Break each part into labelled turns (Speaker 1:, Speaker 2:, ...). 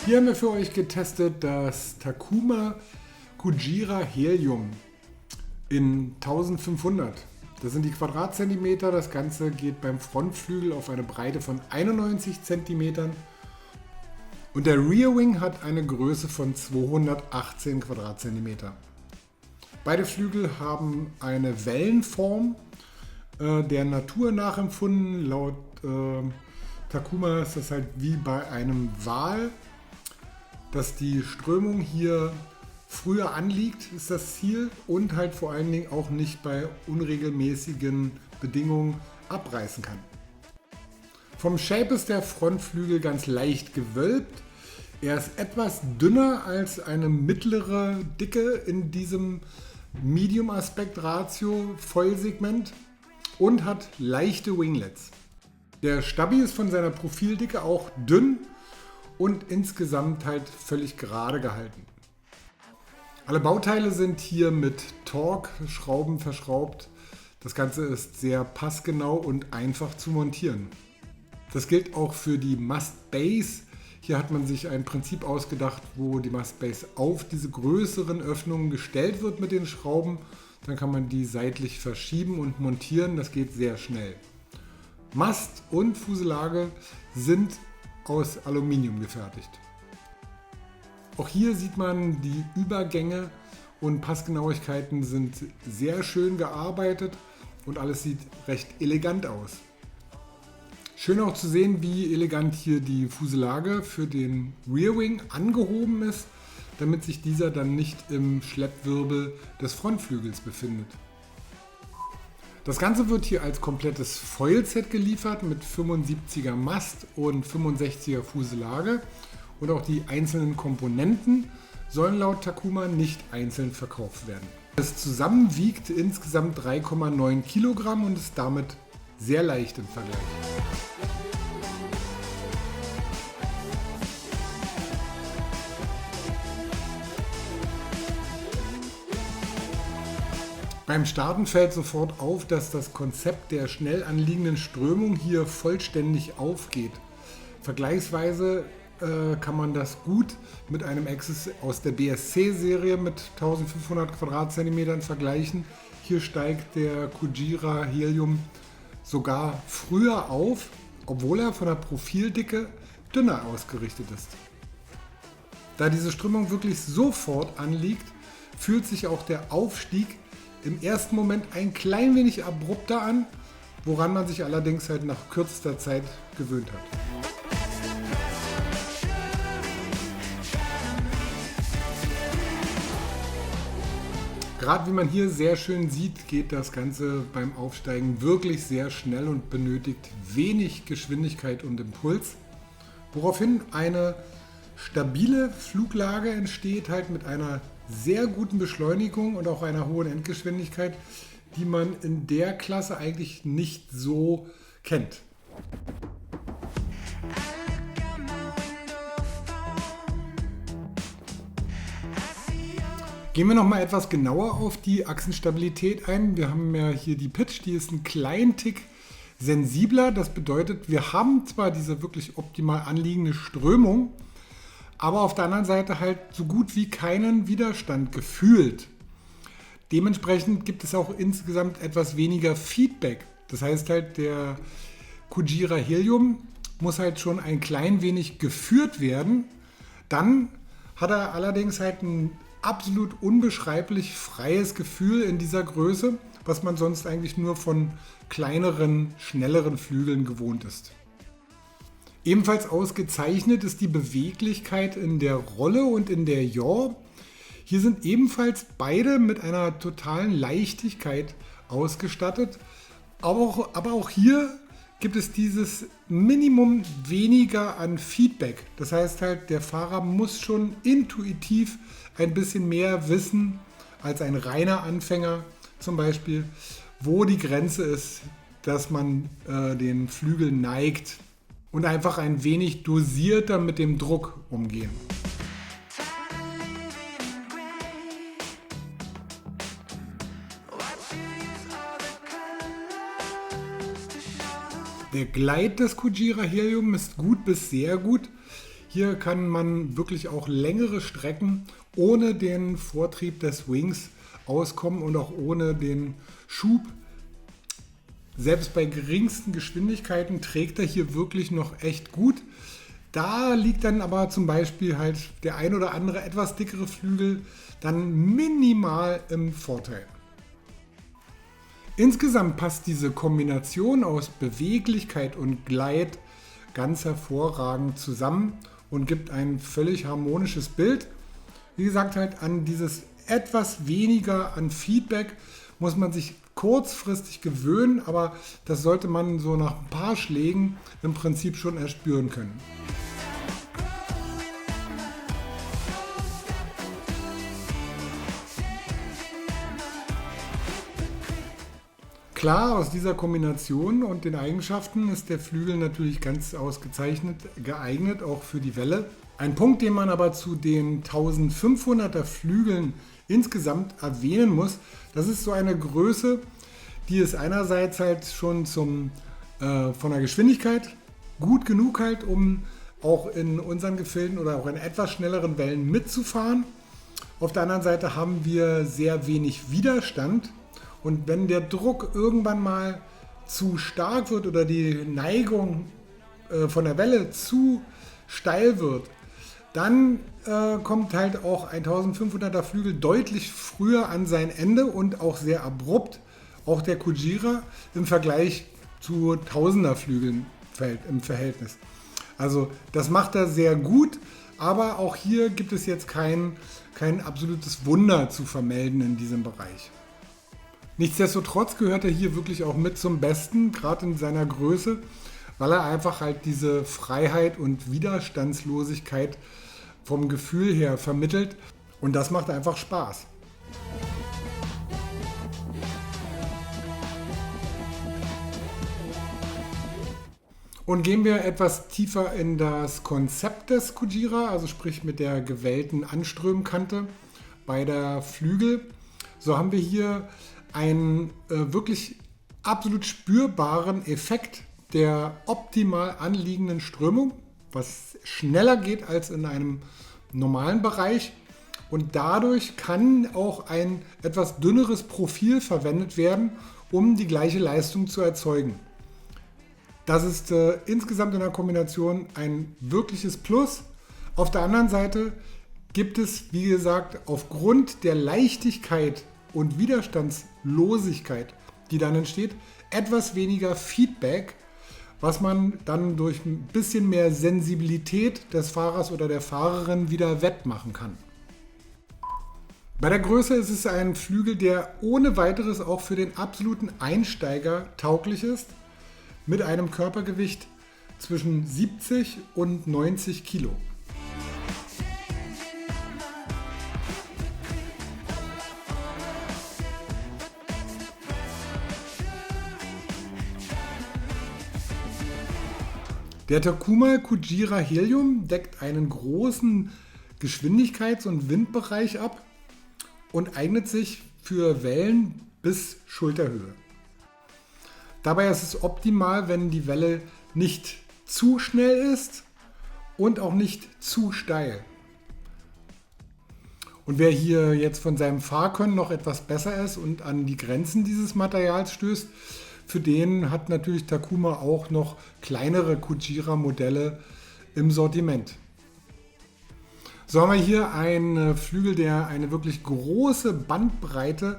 Speaker 1: Hier haben wir für euch getestet das Takuma Kujira Helium in 1500. Das sind die Quadratzentimeter. Das Ganze geht beim Frontflügel auf eine Breite von 91 cm. Und der Rear Wing hat eine Größe von 218 Quadratzentimeter. Beide Flügel haben eine Wellenform, der Natur nachempfunden. Laut Takuma ist das halt wie bei einem Wal, dass die Strömung hier früher anliegt, ist das Ziel, und halt vor allen Dingen auch nicht bei unregelmäßigen Bedingungen abreißen kann. Vom Shape ist der Frontflügel ganz leicht gewölbt. Er ist etwas dünner als eine mittlere Dicke in diesem Medium-Aspekt-Ratio Vollsegment und hat leichte Winglets. Der Stabi ist von seiner Profildicke auch dünn und insgesamt halt völlig gerade gehalten. Alle Bauteile sind hier mit Torx-Schrauben verschraubt. Das Ganze ist sehr passgenau und einfach zu montieren. Das gilt auch für die Mastbase. Hier hat man sich ein Prinzip ausgedacht, wo die Mastbase auf diese größeren Öffnungen gestellt wird mit den Schrauben. Dann kann man die seitlich verschieben und montieren. Das geht sehr schnell. Mast und Fuselage sind aus Aluminium gefertigt. Auch hier sieht man, die Übergänge und Passgenauigkeiten sind sehr schön gearbeitet und alles sieht recht elegant aus. Schön auch zu sehen, wie elegant hier die Fuselage für den Rear Wing angehoben ist, damit sich dieser dann nicht im Schleppwirbel des Frontflügels befindet. Das Ganze wird hier als komplettes Foil-Set geliefert mit 75er Mast und 65er Fuselage, und auch die einzelnen Komponenten sollen laut Takuma nicht einzeln verkauft werden. Es zusammen wiegt insgesamt 3,9 Kilogramm und ist damit sehr leicht im Vergleich. Beim Starten fällt sofort auf, dass das Konzept der schnell anliegenden Strömung hier vollständig aufgeht. Vergleichsweise kann man das gut mit einem Axis aus der BSC-Serie mit 1500 Quadratzentimetern vergleichen. Hier steigt der Kujira Helium sogar früher auf, obwohl er von der Profildicke dünner ausgerichtet ist. Da diese Strömung wirklich sofort anliegt, fühlt sich auch der Aufstieg im ersten Moment ein klein wenig abrupter an, woran man sich allerdings halt nach kürzester Zeit gewöhnt hat. Gerade wie man hier sehr schön sieht, geht das Ganze beim Aufsteigen wirklich sehr schnell und benötigt wenig Geschwindigkeit und Impuls, woraufhin eine stabile Fluglage entsteht, halt mit einer sehr guten Beschleunigung und auch einer hohen Endgeschwindigkeit, die man in der Klasse eigentlich nicht so kennt. Gehen wir noch mal etwas genauer auf die Achsenstabilität ein. Wir haben ja hier die Pitch, die ist einen kleinen Tick sensibler. Das bedeutet, wir haben zwar diese wirklich optimal anliegende Strömung, aber auf der anderen Seite halt so gut wie keinen Widerstand gefühlt. Dementsprechend gibt es auch insgesamt etwas weniger Feedback. Das heißt halt, der Kujira Helium muss halt schon ein klein wenig geführt werden. Dann hat er allerdings halt ein absolut unbeschreiblich freies Gefühl in dieser Größe, was man sonst eigentlich nur von kleineren, schnelleren Flügeln gewohnt ist. Ebenfalls ausgezeichnet ist die Beweglichkeit in der Rolle und in der Yaw. Hier sind ebenfalls beide mit einer totalen Leichtigkeit ausgestattet, aber auch hier gibt es dieses Minimum weniger an Feedback. Das heißt halt, der Fahrer muss schon intuitiv ein bisschen mehr wissen als ein reiner Anfänger zum Beispiel, wo die Grenze ist, dass man den Flügel neigt, und einfach ein wenig dosierter mit dem Druck umgehen. Der Gleit des Kujira Helium ist gut bis sehr gut. Hier Hier kann man wirklich auch längere Strecken ohne den Vortrieb des Wings auskommen und auch ohne den Schub. Selbst bei geringsten Geschwindigkeiten trägt er hier wirklich noch echt gut. Da liegt dann aber zum Beispiel halt der ein oder andere etwas dickere Flügel dann minimal im Vorteil. Insgesamt passt diese Kombination aus Beweglichkeit und Gleit ganz hervorragend zusammen und gibt ein völlig harmonisches Bild. Wie gesagt, halt an dieses etwas weniger an Feedback muss man sich kurzfristig gewöhnen, aber das sollte man so nach ein paar Schlägen im Prinzip schon erspüren können. Klar, aus dieser Kombination und den Eigenschaften ist der Flügel natürlich ganz ausgezeichnet geeignet, auch für die Welle. Ein Punkt, den man aber zu den 1500er Flügeln insgesamt erwähnen muss, das ist so eine Größe, die ist einerseits halt schon von der Geschwindigkeit gut genug halt, um auch in unseren Gefilden oder auch in etwas schnelleren Wellen mitzufahren. Auf der anderen Seite haben wir sehr wenig Widerstand. Und wenn der Druck irgendwann mal zu stark wird oder die Neigung von der Welle zu steil wird, dann kommt halt auch ein 1500er Flügel deutlich früher an sein Ende und auch sehr abrupt, auch der Kujira im Vergleich zu 1000er Flügeln im Verhältnis. Also das macht er sehr gut, aber auch hier gibt es jetzt kein absolutes Wunder zu vermelden in diesem Bereich. Nichtsdestotrotz gehört er hier wirklich auch mit zum Besten, gerade in seiner Größe, weil er einfach halt diese Freiheit und Widerstandslosigkeit vom Gefühl her vermittelt und das macht einfach Spaß. Und gehen wir etwas tiefer in das Konzept des Kujira, also sprich mit der gewellten Anströmkante bei der Flügel. So haben wir hier einen wirklich absolut spürbaren Effekt der optimal anliegenden Strömung, was schneller geht als in einem normalen Bereich. Und dadurch kann auch ein etwas dünneres Profil verwendet werden, um die gleiche Leistung zu erzeugen. Das ist insgesamt in der Kombination ein wirkliches Plus. Auf der anderen Seite gibt es, wie gesagt, aufgrund der Leichtigkeit und Widerstandslosigkeit, die dann entsteht, etwas weniger Feedback, was man dann durch ein bisschen mehr Sensibilität des Fahrers oder der Fahrerin wieder wettmachen kann. Bei der Größe ist es ein Flügel, der ohne weiteres auch für den absoluten Einsteiger tauglich ist, mit einem Körpergewicht zwischen 70 und 90 Kilo. Der Takuma Kujira Helium deckt einen großen Geschwindigkeits- und Windbereich ab und eignet sich für Wellen bis Schulterhöhe. Dabei ist es optimal, wenn die Welle nicht zu schnell ist und auch nicht zu steil. Und wer hier jetzt von seinem Fahrkönnen noch etwas besser ist und an die Grenzen dieses Materials stößt, für den hat natürlich Takuma auch noch kleinere Kujira-Modelle im Sortiment. So haben wir hier einen Flügel, der eine wirklich große Bandbreite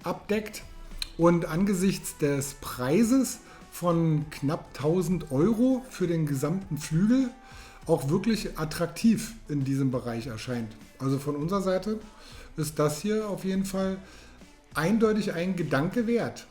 Speaker 1: abdeckt und angesichts des Preises von knapp 1000 Euro für den gesamten Flügel auch wirklich attraktiv in diesem Bereich erscheint. Also von unserer Seite ist das hier auf jeden Fall eindeutig ein Gedanke wert.